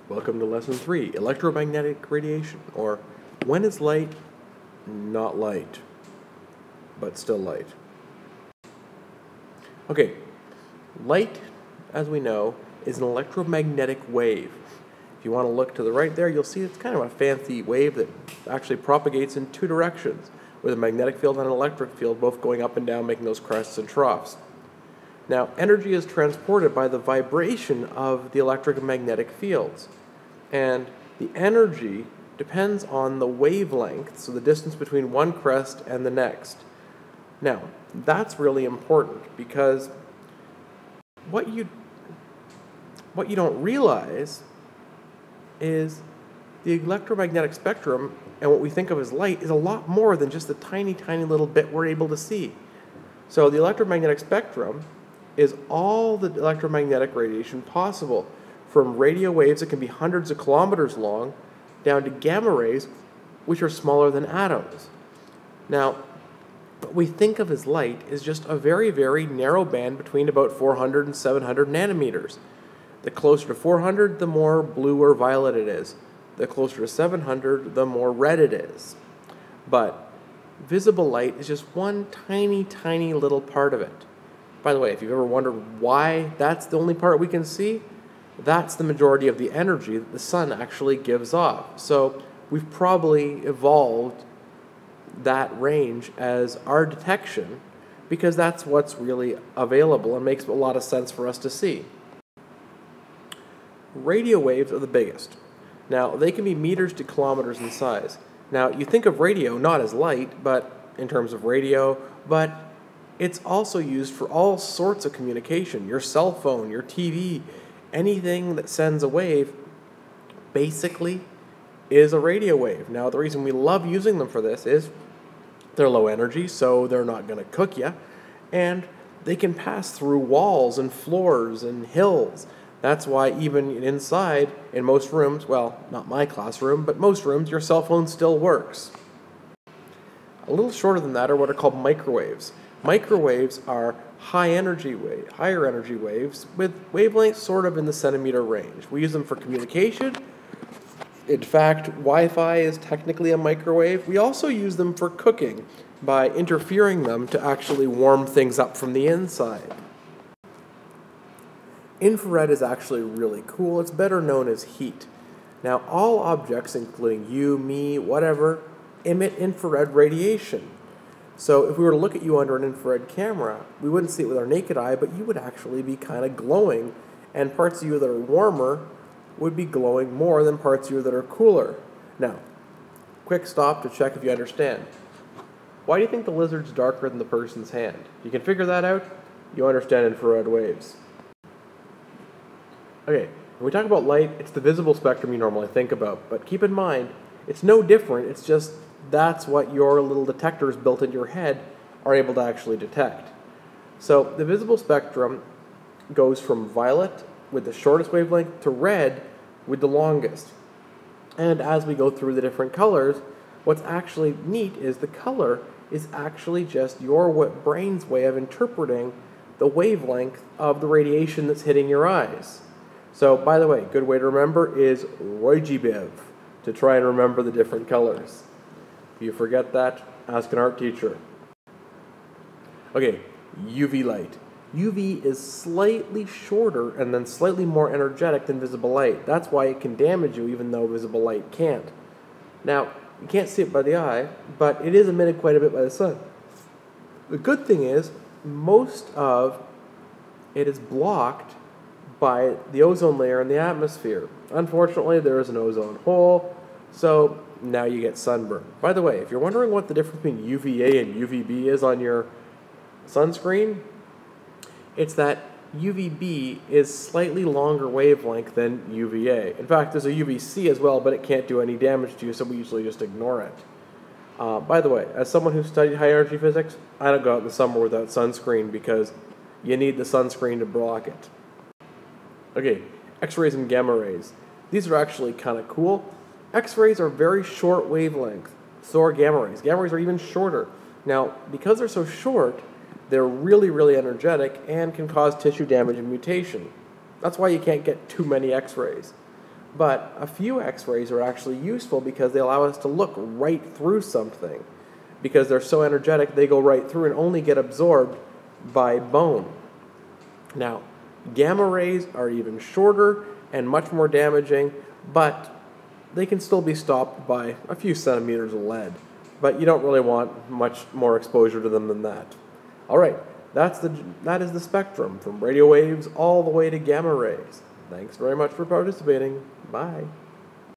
Welcome to Lesson 3, Electromagnetic Radiation, or when is light not light, but still light? Okay, light, as we know, is an electromagnetic wave. If you want to look to the right there, you'll see it's kind of a fancy wave that actually propagates in two directions, with a magnetic field and an electric field both going up and down, making those crests and troughs. Now, energy is transported by the vibration of the electric and magnetic fields. And the energy depends on the wavelength, so the distance between one crest and the next. Now, that's really important because what you don't realize is the electromagnetic spectrum and what we think of as light is a lot more than just the tiny, tiny little bit we're able to see. So the electromagnetic spectrum is all the electromagnetic radiation possible, from radio waves that can be hundreds of kilometers long down to gamma rays, which are smaller than atoms. Now, what we think of as light is just a very, very narrow band between about 400 and 700 nanometers. The closer to 400, the more blue or violet it is. The closer to 700, the more red it is. But visible light is just one tiny, tiny little part of it. By the way, if you've ever wondered why that's the only part we can see, that's the majority of the energy that the sun actually gives off. So we've probably evolved that range as our detection because that's what's really available and makes a lot of sense for us to see. Radio waves are the biggest. Now, they can be meters to kilometers in size. Now, you think of radio not as light, but in terms of radio, but it's also used for all sorts of communication. Your cell phone, your TV, anything that sends a wave basically is a radio wave. Now, the reason we love using them for this is they're low energy, so they're not going to cook you, and they can pass through walls and floors and hills. That's why even inside, in most rooms, well, not my classroom, but most rooms, your cell phone still works. A little shorter than that are what are called microwaves. Microwaves are higher energy waves with wavelengths sort of in the centimeter range. We use them for communication. In fact, Wi-Fi is technically a microwave. We also use them for cooking by interfering them to actually warm things up from the inside. Infrared is actually really cool. It's better known as heat. Now, all objects, including you, me, whatever, emit infrared radiation. So if we were to look at you under an infrared camera, we wouldn't see it with our naked eye, but you would actually be kind of glowing, and parts of you that are warmer would be glowing more than parts of you that are cooler. Now, quick stop to check if you understand. Why do you think the lizard's darker than the person's hand? You can figure that out, you understand infrared waves. Okay, when we talk about light, it's the visible spectrum you normally think about, but keep in mind, it's no different, it's just that's what your little detectors built into your head are able to actually detect. So the visible spectrum goes from violet with the shortest wavelength to red with the longest. And as we go through the different colors, what's actually neat is the color is actually just your brain's way of interpreting the wavelength of the radiation that's hitting your eyes. So, by the way, a good way to remember is Roijibev, to try and remember the different colors. If you forget that, ask an art teacher. Okay, UV light. UV is slightly shorter and then slightly more energetic than visible light. That's why it can damage you even though visible light can't. Now, you can't see it by the eye, but it is emitted quite a bit by the sun. The good thing is, most of it is blocked by the ozone layer in the atmosphere. Unfortunately, there is an ozone hole, so now you get sunburn. By the way, if you're wondering what the difference between UVA and UVB is on your sunscreen, it's that UVB is slightly longer wavelength than UVA. In fact, there's a UVC as well, but it can't do any damage to you, so we usually just ignore it. By the way, as someone who studied high energy physics, I don't go out in the summer without sunscreen because you need the sunscreen to block it. Okay, X-rays and gamma rays. These are actually kind of cool. X-rays are very short wavelength, so are gamma rays. Gamma rays are even shorter. Now, because they're so short, they're really, really energetic and can cause tissue damage and mutation. That's why you can't get too many X-rays. But a few X-rays are actually useful because they allow us to look right through something. Because they're so energetic, they go right through and only get absorbed by bone. Now, gamma rays are even shorter and much more damaging, but they can still be stopped by a few centimeters of lead. But you don't really want much more exposure to them than that. All right, that is the spectrum from radio waves all the way to gamma rays. Thanks very much for participating. Bye.